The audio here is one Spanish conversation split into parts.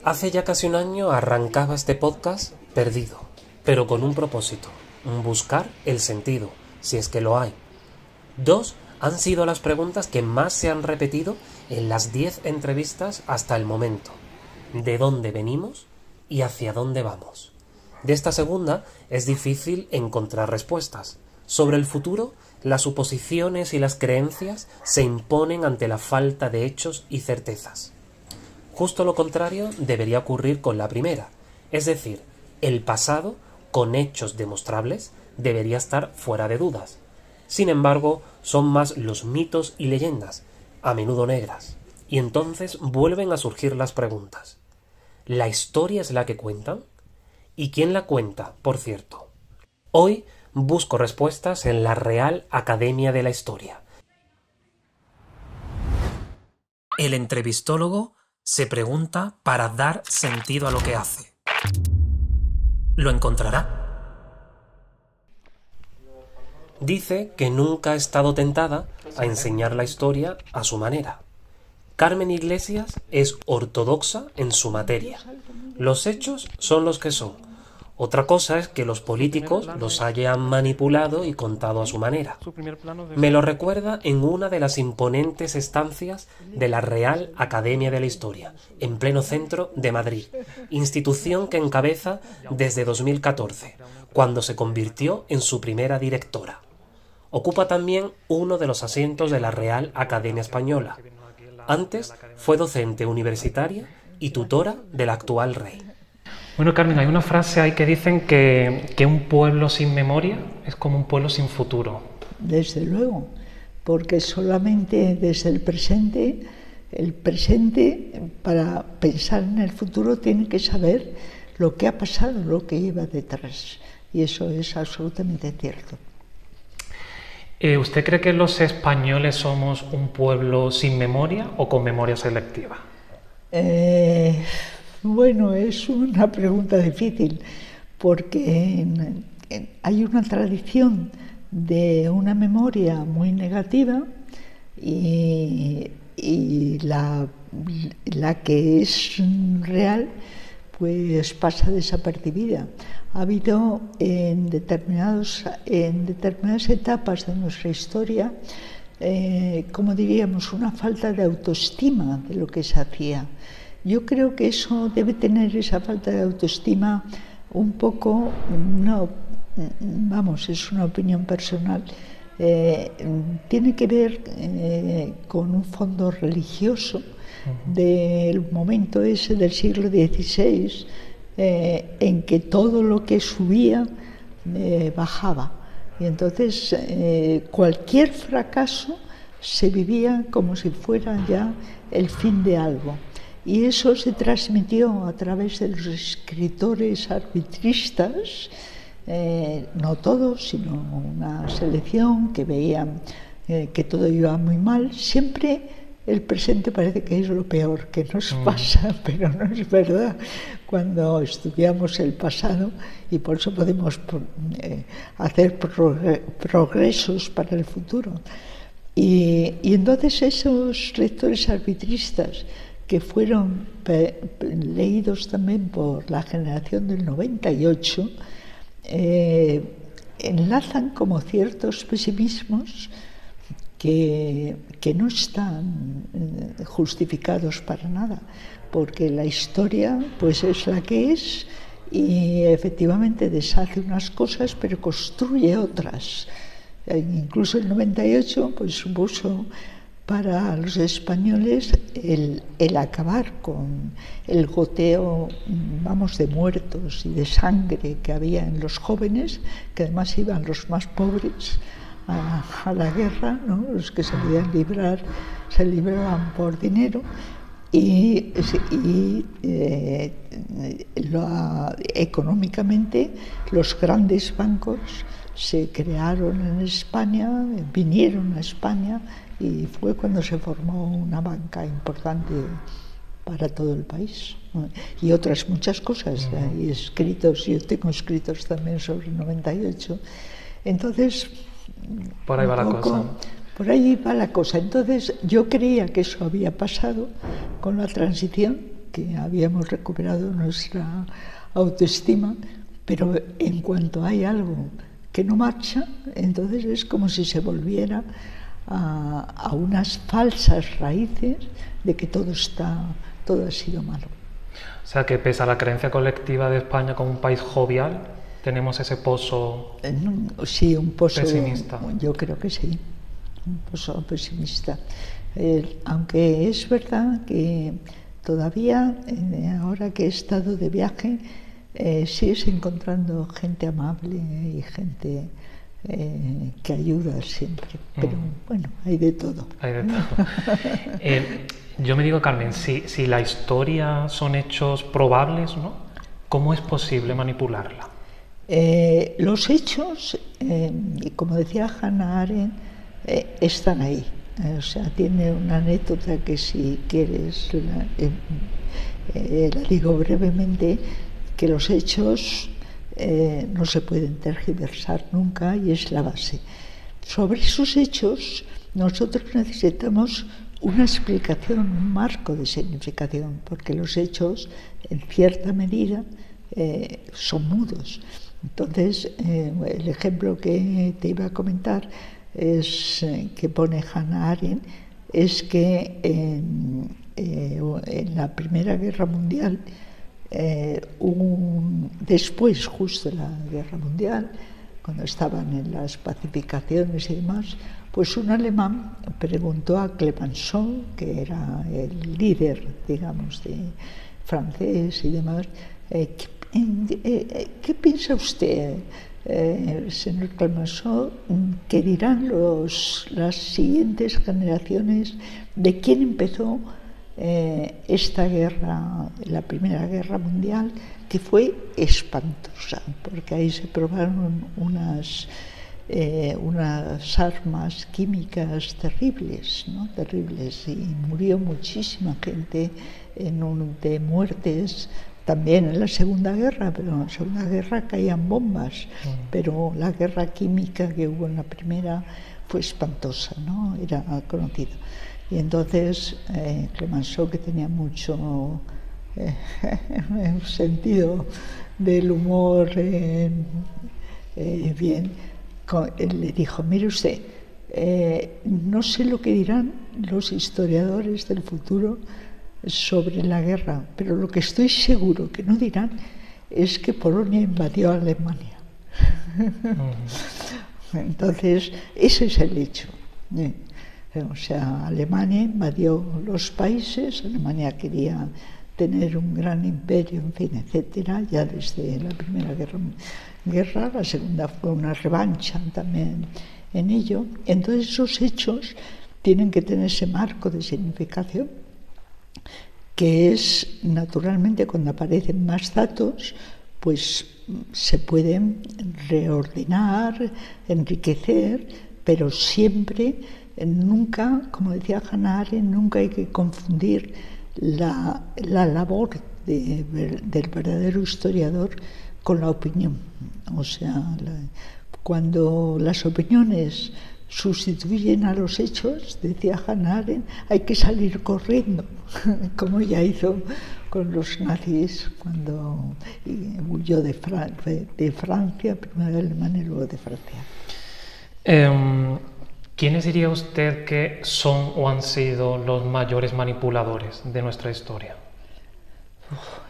Hace ya casi un año arrancaba este podcast perdido, pero con un propósito, buscar el sentido, si es que lo hay. Dos han sido las preguntas que más se han repetido en las 10 entrevistas hasta el momento. ¿De dónde venimos y hacia dónde vamos? De esta segunda es difícil encontrar respuestas. Sobre el futuro, las suposiciones y las creencias se imponen ante la falta de hechos y certezas. Justo lo contrario debería ocurrir con la primera, es decir, el pasado, con hechos demostrables, debería estar fuera de dudas. Sin embargo, son más los mitos y leyendas, a menudo negras, y entonces vuelven a surgir las preguntas. ¿La historia es la que cuentan? ¿Y quién la cuenta, por cierto? Hoy busco respuestas en la Real Academia de la Historia. El entrevistólogo se pregunta para dar sentido a lo que hace. ¿Lo encontrará? Dice que nunca ha estado tentada a enseñar la historia a su manera. Carmen Iglesias es ortodoxa en su materia. Los hechos son los que son. Otra cosa es que los políticos los hayan manipulado y contado a su manera. Me lo recuerda en una de las imponentes estancias de la Real Academia de la Historia, en pleno centro de Madrid, institución que encabeza desde 2014, cuando se convirtió en su primera directora. Ocupa también uno de los asientos de la Real Academia Española. Antes fue docente universitaria y tutora del actual rey. Bueno, Carmen, hay una frase ahí que dicen que un pueblo sin memoria es como un pueblo sin futuro. Desde luego, porque solamente desde el presente, para pensar en el futuro tiene que saber lo que ha pasado, lo que lleva detrás. Y eso es absolutamente cierto. ¿Usted cree que los españoles somos un pueblo sin memoria o con memoria selectiva? Bueno, es una pregunta difícil, porque hay una tradición de una memoria muy negativa y la que es real pues pasa desapercibida. Ha habido en determinadas etapas de nuestra historia, como diríamos, una falta de autoestima de lo que se hacía. Yo creo que eso debe tener, esa falta de autoestima, un poco, es una opinión personal, tiene que ver con un fondo religioso del momento ese del siglo XVI, en que todo lo que subía bajaba. Y entonces cualquier fracaso se vivía como si fuera ya el fin de algo. Y eso se transmitió a través de los escritores arbitristas, no todos, sino una selección que veían que todo iba muy mal. Siempre el presente parece que es lo peor que nos pasa, pero no es verdad cuando estudiamos el pasado, y por eso podemos hacer progresos para el futuro. Y entonces esos lectores arbitristas, que fueron leídos también por la generación del 98, enlazan como ciertos pesimismos que no están justificados para nada, porque la historia pues es la que es, y efectivamente deshace unas cosas pero construye otras. Incluso el 98 pues supuso para los españoles el acabar con el goteo, de muertos y de sangre que había en los jóvenes, que además iban los más pobres a la guerra, ¿no? Los que se podían librar se libraban por dinero, y económicamente los grandes bancos se crearon en España, vinieron a España, y fue cuando se formó una banca importante para todo el país. Y otras muchas cosas, y escritos, yo tengo escritos también sobre el 98. Entonces, por ahí va la cosa. Por ahí va la cosa. Entonces, yo creía que eso había pasado con la transición, que habíamos recuperado nuestra autoestima, pero en cuanto hay algo que no marcha, entonces es como si se volviera a unas falsas raíces de que todo ha sido malo. O sea que pese a la creencia colectiva de España como un país jovial, tenemos ese pozo sí, un pozo pesimista. Yo creo que sí, un pozo pesimista. Aunque es verdad que todavía, ahora que he estado de viaje, sigues encontrando gente amable y gente que ayuda siempre. Pero bueno, hay de todo. Hay de todo. Yo me digo, Carmen, si la historia son hechos probables, ¿no? ¿Cómo es posible manipularla? Los hechos, y como decía Hannah Arendt, están ahí. O sea, tiene una anécdota que si quieres la digo brevemente, que los hechos no se pueden tergiversar nunca y es la base. Sobre esos hechos nosotros necesitamos una explicación, un marco de significación, porque los hechos en cierta medida son mudos. Entonces, el ejemplo que te iba a comentar es que pone Hannah Arendt, es que en la Primera Guerra Mundial, después justo de la Guerra Mundial, cuando estaban en las pacificaciones y demás, pues un alemán preguntó a Clemenceau, que era el líder, digamos, francés y demás, ¿qué piensa usted, señor Clemenceau, que dirán las siguientes generaciones de quién empezó esta guerra, la Primera Guerra Mundial, que fue espantosa, porque ahí se probaron unas armas químicas terribles, ¿no? Terribles, y murió muchísima gente de muertes también en la Segunda Guerra, pero en la Segunda Guerra caían bombas, pero la guerra química que hubo en la Primera fue espantosa, ¿no? Era conocida. Y entonces Clemenceau, que tenía mucho un sentido del humor bien, le dijo: mire usted, no sé lo que dirán los historiadores del futuro sobre la guerra, pero lo que estoy seguro que no dirán es que Polonia invadió a Alemania. Entonces, ese es el hecho. O sea, Alemania invadió los países, Alemania quería tener un gran imperio, en fin, etcétera, ya desde la Primera Guerra, la Segunda fue una revancha también en ello. Entonces esos hechos tienen que tener ese marco de significación, que es, naturalmente, cuando aparecen más datos, pues se pueden reordenar, enriquecer, pero siempre, nunca, como decía Hannah Arendt, nunca hay que confundir la labor del verdadero historiador con la opinión. O sea, cuando las opiniones sustituyen a los hechos, decía Hannah Arendt, hay que salir corriendo, como ella hizo con los nazis cuando huyó de Francia, primero de Alemania y luego de Francia. ¿Quiénes diría usted que son o han sido los mayores manipuladores de nuestra historia?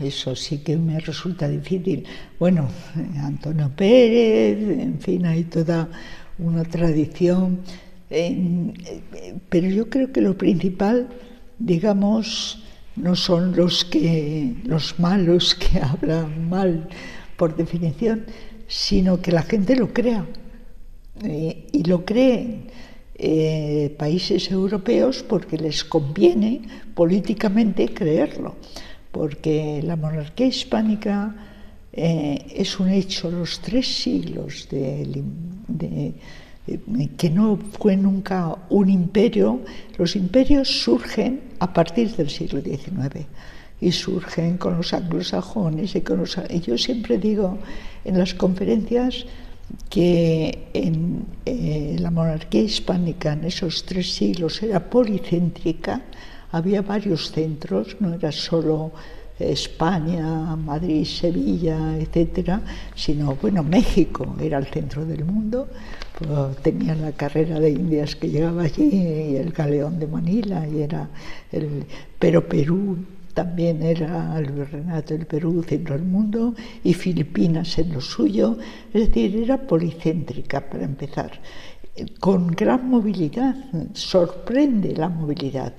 Eso sí que me resulta difícil. Bueno, Antonio Pérez, en fin, hay toda una tradición, pero yo creo que lo principal, digamos, no son los malos que hablan mal por definición, sino que la gente lo crea, y lo creen países europeos porque les conviene políticamente creerlo, porque la monarquía hispánica es un hecho, los 3 siglos que no fue nunca un imperio. Los imperios surgen a partir del siglo XIX y surgen con los anglosajones y yo siempre digo en las conferencias que la monarquía hispánica en esos 3 siglos era policéntrica, había varios centros, no era solo España, Madrid, Sevilla, etcétera, sino, bueno, México era el centro del mundo, pues, tenía la carrera de Indias que llegaba allí y el galeón de Manila, pero Perú también era el virreinato del Perú, centro del mundo, y Filipinas en lo suyo, es decir, era policéntrica para empezar, con gran movilidad, sorprende la movilidad.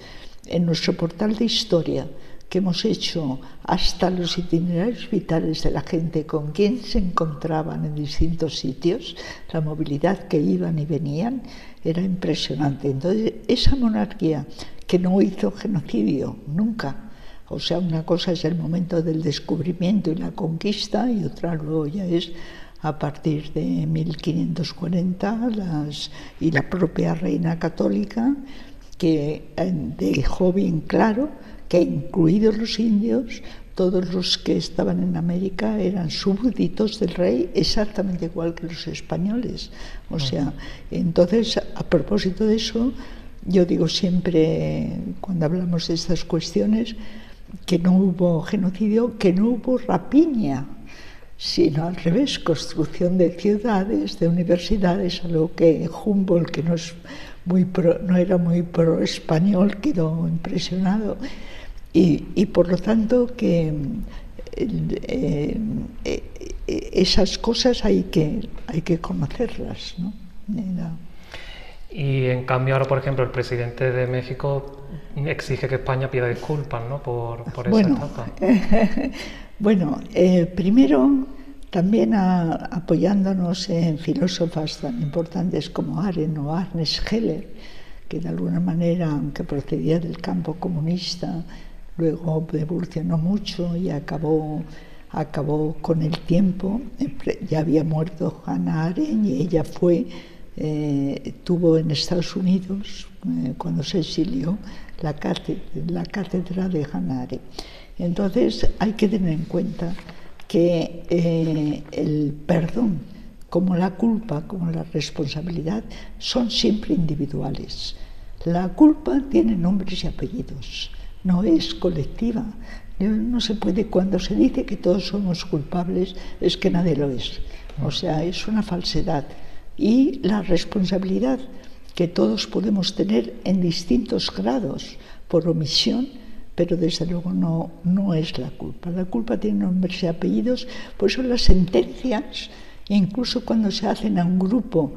En nuestro portal de historia, que hemos hecho hasta los itinerarios vitales de la gente con quien se encontraban en distintos sitios, la movilidad que iban y venían era impresionante. Entonces, esa monarquía que no hizo genocidio nunca, o sea, una cosa es el momento del descubrimiento y la conquista y otra luego ya es a partir de 1540 y la propia reina católica que dejó bien claro que incluidos los indios, todos los que estaban en América eran súbditos del rey exactamente igual que los españoles. O sea, entonces, a propósito de eso, yo digo siempre, cuando hablamos de estas cuestiones, que no hubo genocidio, que no hubo rapiña, sino al revés, construcción de ciudades, de universidades, a lo que Humboldt, que no era muy pro español, quedó impresionado. Y por lo tanto que esas cosas hay que conocerlas, ¿no? Y en cambio ahora, por ejemplo, el presidente de México exige que España pida disculpas, ¿no? por esa etapa. Bueno, primero también apoyándonos en filósofas tan importantes como Arendt o Ernst Heller, que de alguna manera, aunque procedía del campo comunista, luego evolucionó mucho y acabó con el tiempo. Ya había muerto Hannah Arendt y ella tuvo en Estados Unidos, cuando se exilió, la cátedra de Hannah Arendt. Entonces hay que tener en cuenta que el perdón, como la culpa, como la responsabilidad, son siempre individuales. La culpa tiene nombres y apellidos, no es colectiva. No se puede, cuando se dice que todos somos culpables, es que nadie lo es. O sea, es una falsedad. Y la responsabilidad que todos podemos tener en distintos grados, por omisión, pero desde luego no es la culpa. La culpa tiene nombres y apellidos, por eso las sentencias, incluso cuando se hacen a un grupo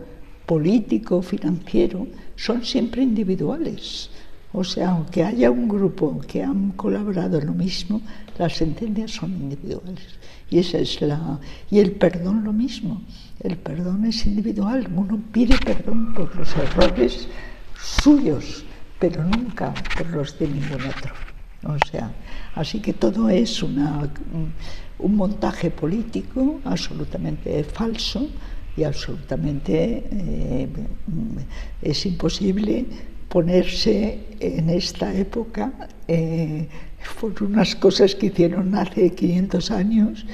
político, financiero, son siempre individuales. O sea, aunque haya un grupo que han colaborado en lo mismo, las sentencias son individuales. Y el perdón lo mismo. El perdón es individual. Uno pide perdón por los errores suyos, pero nunca por los de ningún otro. O sea, así que todo es un montaje político absolutamente falso y absolutamente es imposible ponerse en esta época por unas cosas que hicieron hace 500 años,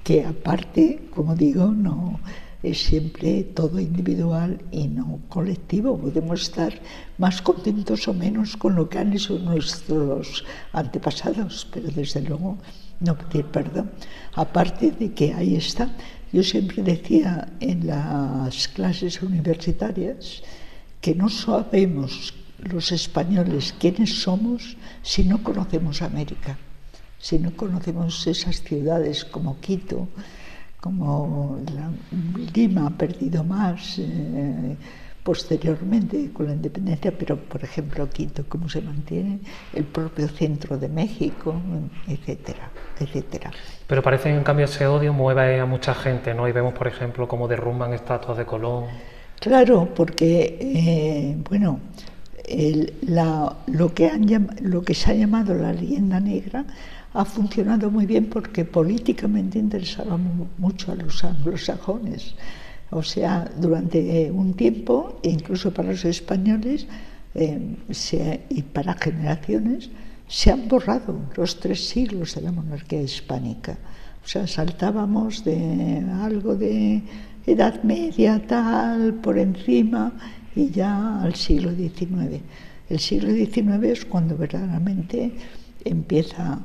que aparte, como digo, no es siempre todo individual y no colectivo. Podemos estar más contentos o menos con lo que han hecho nuestros antepasados, pero desde luego no pedir perdón. Aparte de que ahí está, yo siempre decía en las clases universitarias que no sabemos los españoles quiénes somos si no conocemos América, si no conocemos esas ciudades como Quito, como Lima ha perdido más posteriormente con la independencia, pero por ejemplo Quito, cómo se mantiene, el propio centro de México, etcétera, etcétera. Pero parece que en cambio ese odio mueve a mucha gente, ¿no? Y vemos, por ejemplo, cómo derrumban estatuas de Colón. Claro, porque, lo que se ha llamado la leyenda negra ha funcionado muy bien porque políticamente interesaba mucho a los anglosajones. O sea, durante un tiempo, incluso para los españoles y para generaciones, se han borrado los 3 siglos de la monarquía hispánica. O sea, saltábamos de algo de Edad Media, tal, por encima, y ya al siglo XIX. El siglo XIX es cuando verdaderamente empieza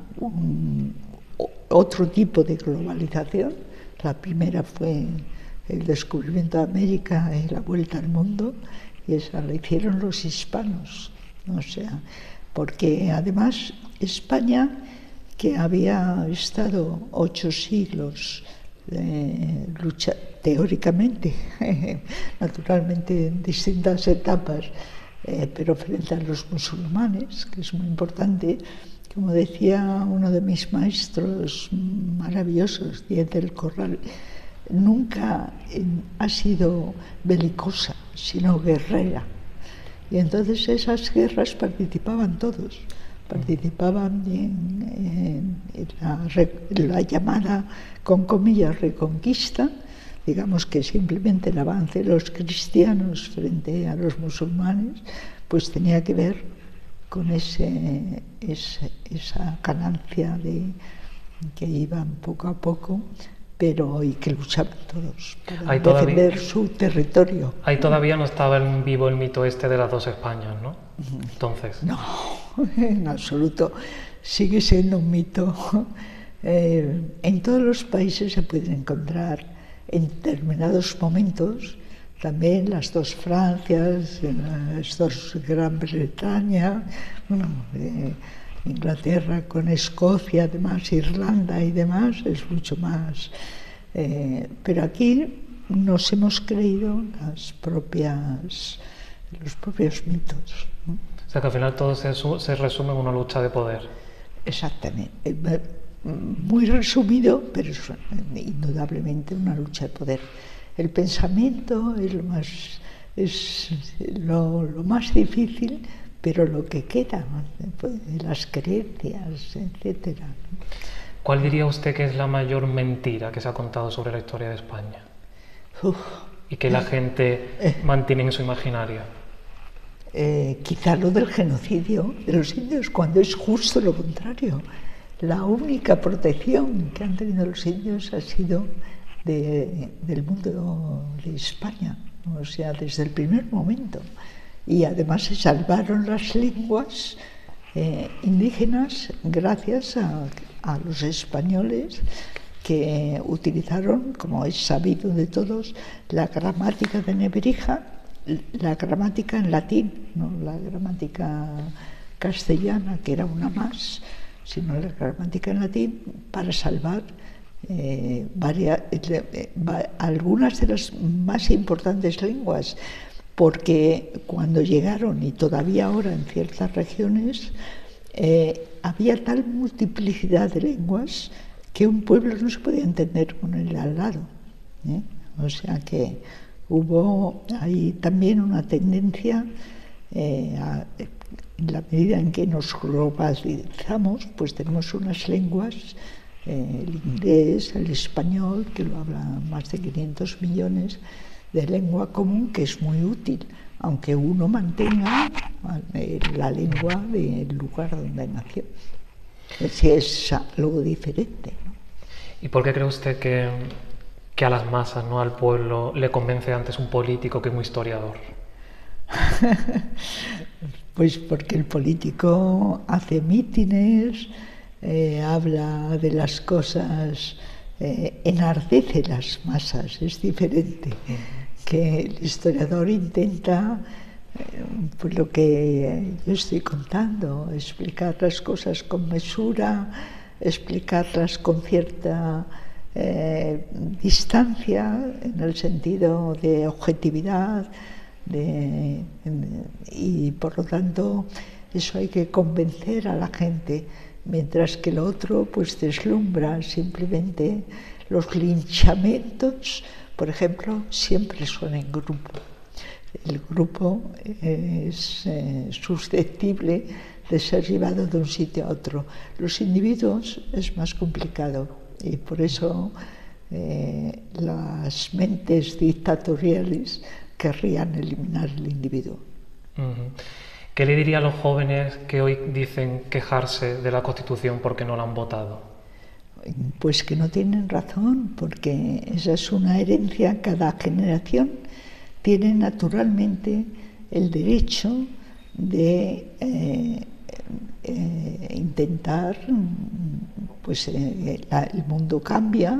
otro tipo de globalización. La primera fue el descubrimiento de América y la vuelta al mundo, y esa la hicieron los hispanos. O sea, porque además España, que había estado 8 siglos teóricamente, naturalmente en distintas etapas, pero frente a los musulmanes, que es muy importante, como decía uno de mis maestros maravillosos, Díez del Corral, nunca ha sido belicosa, sino guerrera. Y entonces esas guerras participaban todos. Participaban en la llamada, con comillas, reconquista, digamos que simplemente el avance de los cristianos frente a los musulmanes, pues tenía que ver con esa ganancia que iban poco a poco, pero y que luchaban todos para defender su territorio. Ahí todavía no estaba vivo el mito este de las dos Españas, ¿no? Entonces. No, en absoluto. Sigue siendo un mito. En todos los países se pueden encontrar en determinados momentos también las dos Francias, las dos Gran Bretaña, bueno, Inglaterra con Escocia, además Irlanda y demás, es mucho más. Pero aquí nos hemos creído los propios mitos, ¿no? O sea que al final todo se resume en una lucha de poder. Exactamente. Muy resumido, pero es indudablemente una lucha de poder. El pensamiento es lo más difícil, pero lo que queda, las creencias, etcétera. ¿Cuál diría usted que es la mayor mentira que se ha contado sobre la historia de España? Y que la gente mantiene en su imaginario. Quizá lo del genocidio de los indios, cuando es justo lo contrario. La única protección que han tenido los indios ha sido del mundo de España, o sea, desde el primer momento. Y además se salvaron las lenguas indígenas gracias a los españoles, que utilizaron, como es sabido de todos, la gramática de Nebrija, la gramática en latín, no la gramática castellana, que era una más, sino la gramática en latín, para salvar algunas de las más importantes lenguas, porque cuando llegaron, y todavía ahora en ciertas regiones, había tal multiplicidad de lenguas que un pueblo no se podía entender con el al lado, ¿eh? O sea que hubo ahí también una tendencia, en la medida en que nos globalizamos, pues tenemos unas lenguas, el inglés, el español, que lo hablan más de 500 millones, de lengua común, que es muy útil, aunque uno mantenga la lengua del lugar donde nació. Si es algo diferente, ¿no? ¿Y por qué cree usted que a las masas, no al pueblo, le convence antes un político que un historiador? Pues porque el político hace mítines, habla de las cosas, enardece las masas, es diferente. Que el historiador intenta, pues lo que yo estoy contando, explicar las cosas con mesura, explicarlas con cierta distancia, en el sentido de objetividad, y por lo tanto eso hay que convencer a la gente, mientras que lo otro pues deslumbra simplemente. Los linchamientos, por ejemplo, siempre son en grupo. El grupo es susceptible de ser llevado de un sitio a otro. Los individuos es más complicado, y por eso las mentes dictatoriales querrían eliminar el individuo. ¿Qué le diría a los jóvenes que hoy dicen quejarse de la Constitución porque no la han votado? Pues que no tienen razón, porque esa es una herencia. Cada generación tiene naturalmente el derecho de intentar, pues el mundo cambia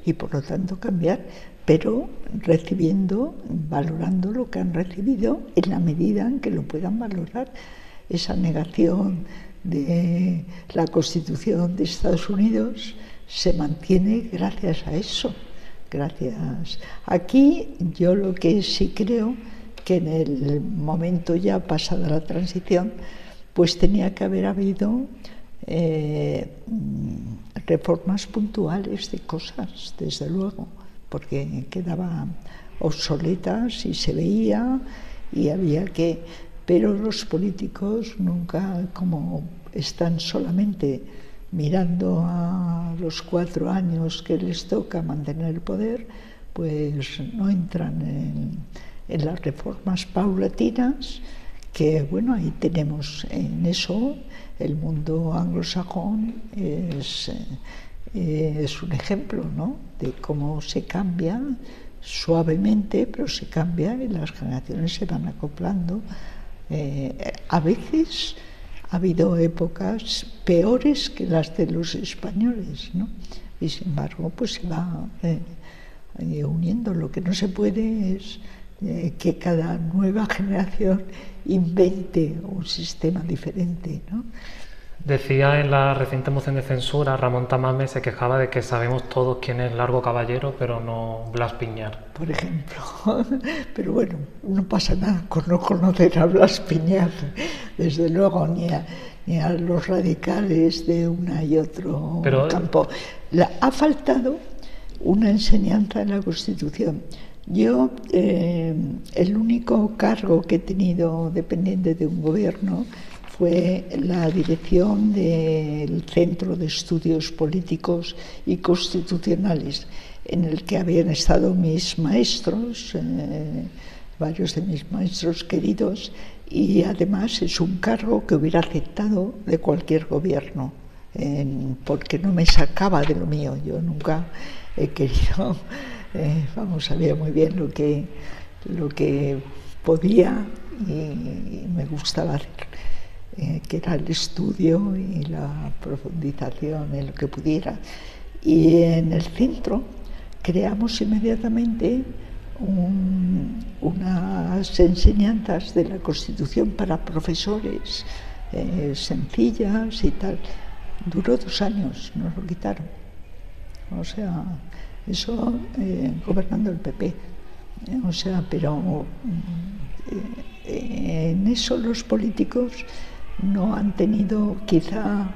y por lo tanto cambiar, pero valorando lo que han recibido en la medida en que lo puedan valorar. Esa negación de la Constitución de Estados Unidos se mantiene gracias a eso. Gracias. Aquí yo lo que sí creo que en el momento ya pasada la transición, pues tenía que haber habido reformas puntuales de cosas, desde luego, porque quedaban obsoletas y se veía y había que... Pero los políticos nunca, como están solamente mirando a los 4 años que les toca mantener el poder, pues no entran en las reformas paulatinas, que bueno, ahí tenemos en eso, el mundo anglosajón es un ejemplo, ¿no?, de cómo se cambia suavemente, pero se cambia y las generaciones se van acoplando. A veces ha habido épocas peores que las de los españoles, ¿no? Y sin embargo, pues se va uniendo. Lo que no se puede es que cada nueva generación invente un sistema diferente, ¿no? Decía en la reciente moción de censura, Ramón Tamames se quejaba de que sabemos todos quién es Largo Caballero, pero no Blas Piñar. Por ejemplo. Pero bueno, no pasa nada con no conocer a Blas Piñar, desde luego, ni a los radicales de una y otro campo. Ha faltado una enseñanza en la Constitución. Yo, el único cargo que he tenido dependiente de un gobierno fue la dirección del Centro de Estudios Políticos y Constitucionales, en el que habían estado mis maestros, varios de mis maestros queridos, y además es un cargo que hubiera aceptado de cualquier gobierno, porque no me sacaba de lo mío. Yo nunca he querido, sabía muy bien lo que podía y me gustaba hacer. Que era el estudio y la profundización en lo que pudiera. Y en el centro creamos inmediatamente unas enseñanzas de la Constitución para profesores sencillas y tal. Duró 2 años, nos lo quitaron. O sea, eso gobernando el PP. O sea, pero en eso los políticos no han tenido, quizá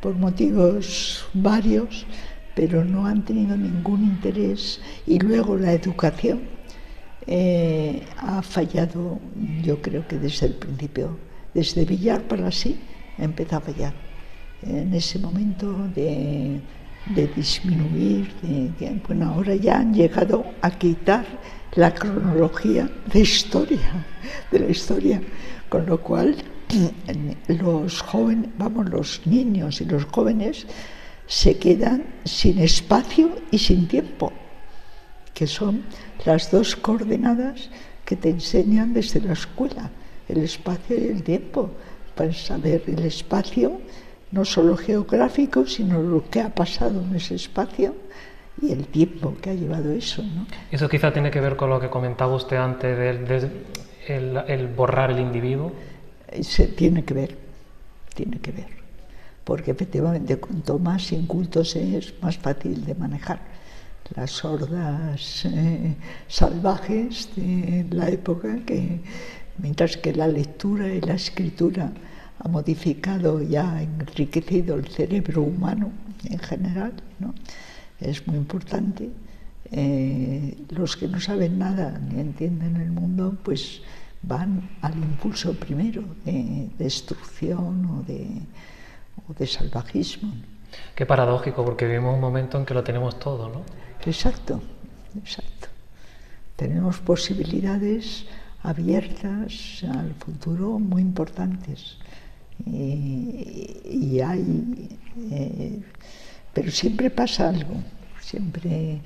por motivos varios, pero no han tenido ningún interés. Y luego la educación ha fallado, yo creo que desde el principio, desde Villar para así, empezó a fallar. En ese momento de disminuir, bueno, ahora ya han llegado a quitar la cronología de la historia, con lo cual los jóvenes, los niños y los jóvenes se quedan sin espacio y sin tiempo, que son las 2 coordenadas que te enseñan desde la escuela, el espacio y el tiempo, para saber el espacio, no solo geográfico, sino lo que ha pasado en ese espacio y el tiempo que ha llevado eso, ¿no? Eso quizá tiene que ver con lo que comentaba usted antes el borrar el individuo. Tiene que ver, porque efectivamente cuanto más inculto se es, más fácil de manejar. Las hordas salvajes de la época, mientras que la lectura y la escritura ha modificado y ha enriquecido el cerebro humano en general, ¿no? Es muy importante. Los que no saben nada ni entienden el mundo, pues van al impulso primero de destrucción o de salvajismo. Qué paradójico, porque vivimos un momento en que lo tenemos todo, ¿no? Exacto. Tenemos posibilidades abiertas al futuro muy importantes. Y hay, pero siempre pasa algo, siempre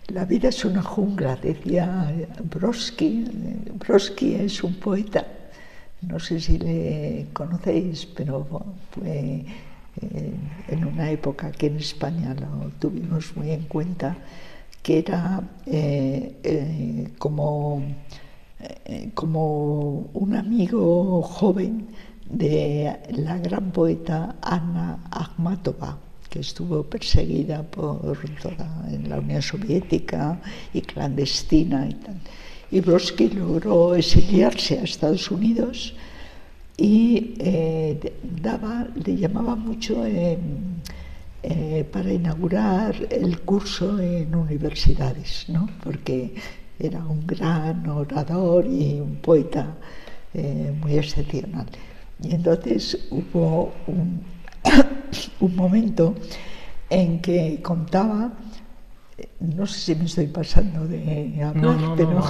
La vida es una jungla, decía Brodsky. Brodsky es un poeta, no sé si le conocéis, pero fue en una época que en España lo tuvimos muy en cuenta, que era como un amigo joven de la gran poeta Anna Akhmatova, que estuvo perseguida por en la Unión Soviética y clandestina y tal. Y Brodsky logró exiliarse a Estados Unidos y le llamaba mucho para inaugurar el curso en universidades, ¿no? Porque era un gran orador y un poeta muy excepcional. Y entonces hubo un momento en que contaba, no sé si me estoy pasando de hablar, pero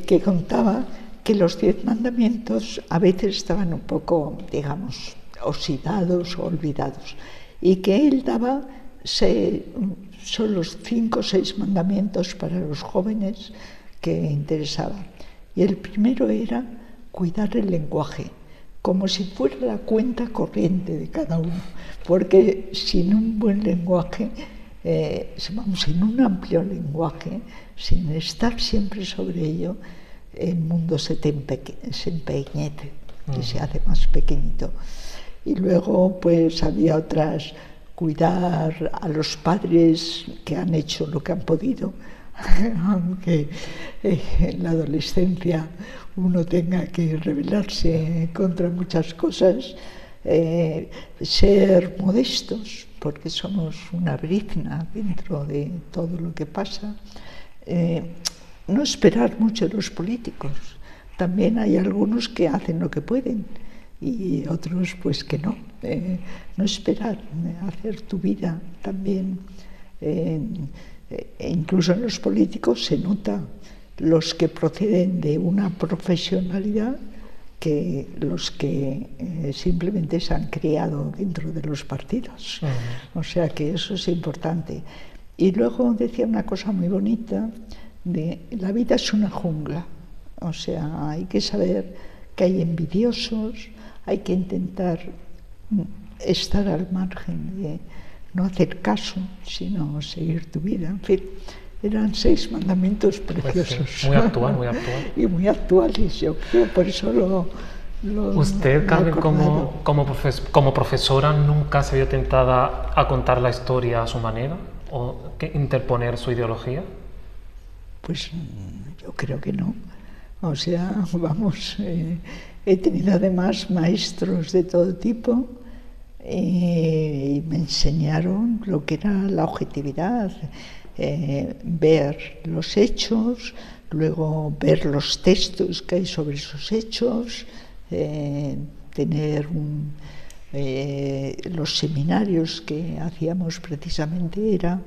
que contaba que los 10 mandamientos a veces estaban un poco, digamos, oxidados o olvidados, y que él daba son los 5 o 6 mandamientos para los jóvenes que interesaban. Y el primero era cuidar el lenguaje, como si fuera la cuenta corriente de cada uno, porque sin un buen lenguaje, sin un amplio lenguaje, sin estar siempre sobre ello, el mundo se empequeñece y se hace más pequeñito. Y luego pues había otras, cuidar a los padres que han hecho lo que han podido, aunque en la adolescencia uno tenga que rebelarse contra muchas cosas, ser modestos, porque somos una brizna dentro de todo lo que pasa, no esperar mucho de los políticos. También hay algunos que hacen lo que pueden y otros pues que no. No esperar, hacer tu vida también. Incluso en los políticos se nota los que proceden de una profesionalidad que los que simplemente se han criado dentro de los partidos. O sea que eso es importante. Y luego decía una cosa muy bonita, de la vida es una jungla. O sea, hay que saber que hay envidiosos, hay que intentar estar al margen de no hacer caso, sino seguir tu vida. En fin, eran 6 mandamientos preciosos. Pues sí, muy actual, muy actual. Y muy actuales, yo creo, por eso lo ¿Usted, Carmen, como profesora, nunca se vio tentada a contar la historia a su manera o interponer su ideología? Pues yo creo que no. O sea, vamos, he tenido además maestros de todo tipo y me enseñaron lo que era la objetividad, ver los hechos, luego ver los textos que hay sobre esos hechos, tener los seminarios que hacíamos precisamente era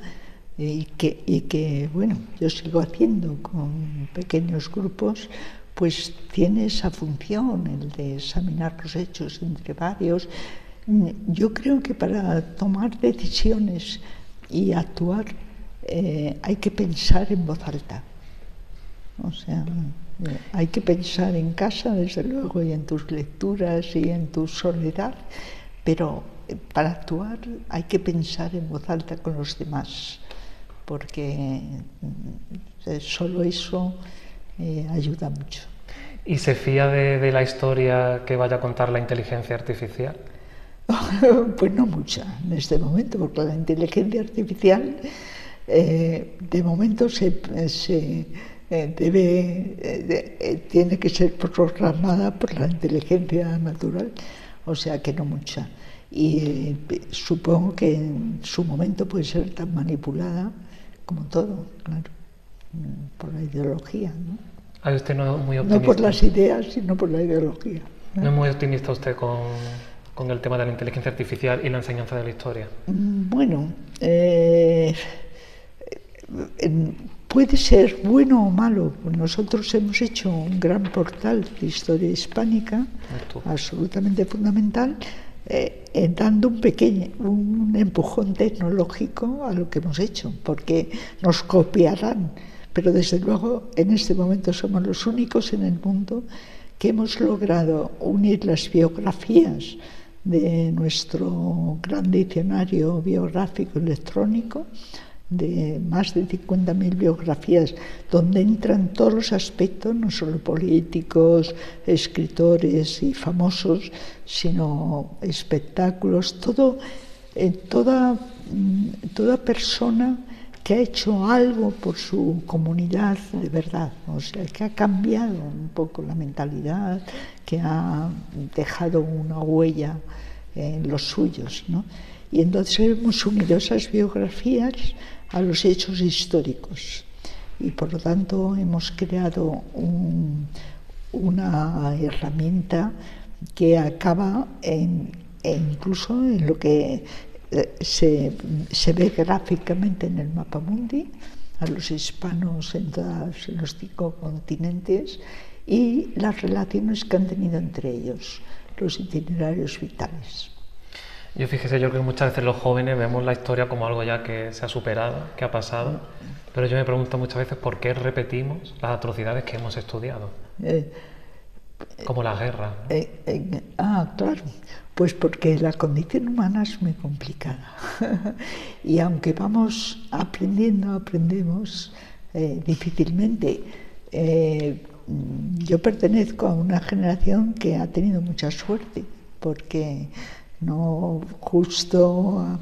y que bueno, yo sigo haciendo con pequeños grupos, pues tiene esa función, el de examinar los hechos entre varios. Yo creo que para tomar decisiones y actuar hay que pensar en voz alta. O sea, hay que pensar en casa, desde luego, y en tus lecturas y en tu soledad, pero para actuar hay que pensar en voz alta con los demás, porque solo eso ayuda mucho. ¿Y se fía de la historia que vaya a contar la inteligencia artificial? Pues no mucha en este momento, porque la inteligencia artificial de momento tiene que ser programada por la inteligencia natural, o sea que no mucha. Y supongo que en su momento puede ser tan manipulada como todo, claro, por la ideología, ¿no? ¿Ah, usted no es muy optimista? No por las ideas, sino por la ideología. ¿No es muy optimista usted con el tema de la inteligencia artificial y la enseñanza de la historia? Bueno, puede ser bueno o malo. Nosotros hemos hecho un gran portal de historia hispánica, absolutamente fundamental. dando un empujón tecnológico a lo que hemos hecho, porque nos copiarán, pero desde luego en este momento somos los únicos en el mundo que hemos logrado unir las biografías de nuestro gran diccionario biográfico electrónico, de más de 50.000 biografías, donde entran todos los aspectos, no solo políticos, escritores y famosos, sino espectáculos, toda persona que ha hecho algo por su comunidad de verdad, o sea, que ha cambiado un poco la mentalidad, que ha dejado una huella en los suyos, ¿no? Y entonces hemos unido esas biografías a los hechos históricos y por lo tanto hemos creado una herramienta que acaba incluso en lo que se ve gráficamente en el mapa mundi, a los hispanos en los 5 continentes y las relaciones que han tenido entre ellos, los itinerarios vitales. Yo fíjese, yo creo que muchas veces los jóvenes vemos la historia como algo ya que se ha superado, que ha pasado, pero yo me pregunto muchas veces por qué repetimos las atrocidades que hemos estudiado, como la guerra, ¿no? Claro, pues porque la condición humana es muy complicada y aunque vamos aprendemos difícilmente. Yo pertenezco a una generación que ha tenido mucha suerte, porque no justo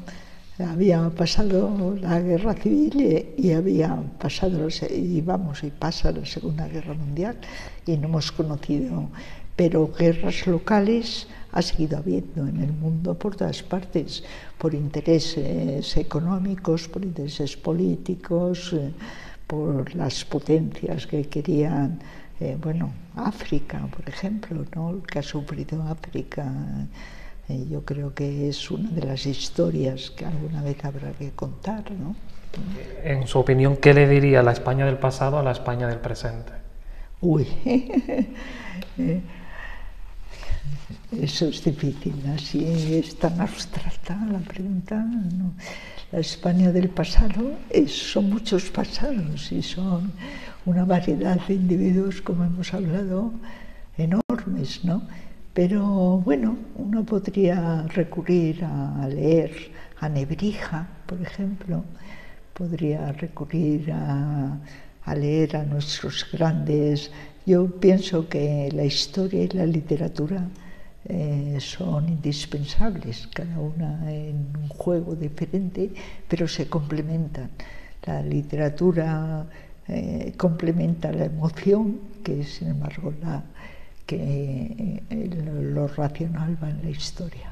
había pasado la guerra civil y había pasado pasa la Segunda Guerra Mundial y no hemos conocido, pero guerras locales ha seguido habiendo en el mundo por todas partes, por intereses económicos, por intereses políticos, por las potencias que querían, África, por ejemplo, ¿no? El que ha sufrido África. Yo creo que es una de las historias que alguna vez habrá que contar, ¿no? En su opinión, ¿qué le diría la España del pasado a la España del presente? Uy, eso es difícil, así es tan abstracta la pregunta, ¿no? La España del pasado son muchos pasados y son una variedad de individuos, como hemos hablado, enormes, ¿no? Pero bueno, uno podría recurrir a leer a Nebrija, por ejemplo, podría recurrir a leer a nuestros grandes. Yo pienso que la historia y la literatura son indispensables, cada una en un juego diferente, pero se complementan. La literatura complementa la emoción, que es, sin embargo, lo racional va en la historia.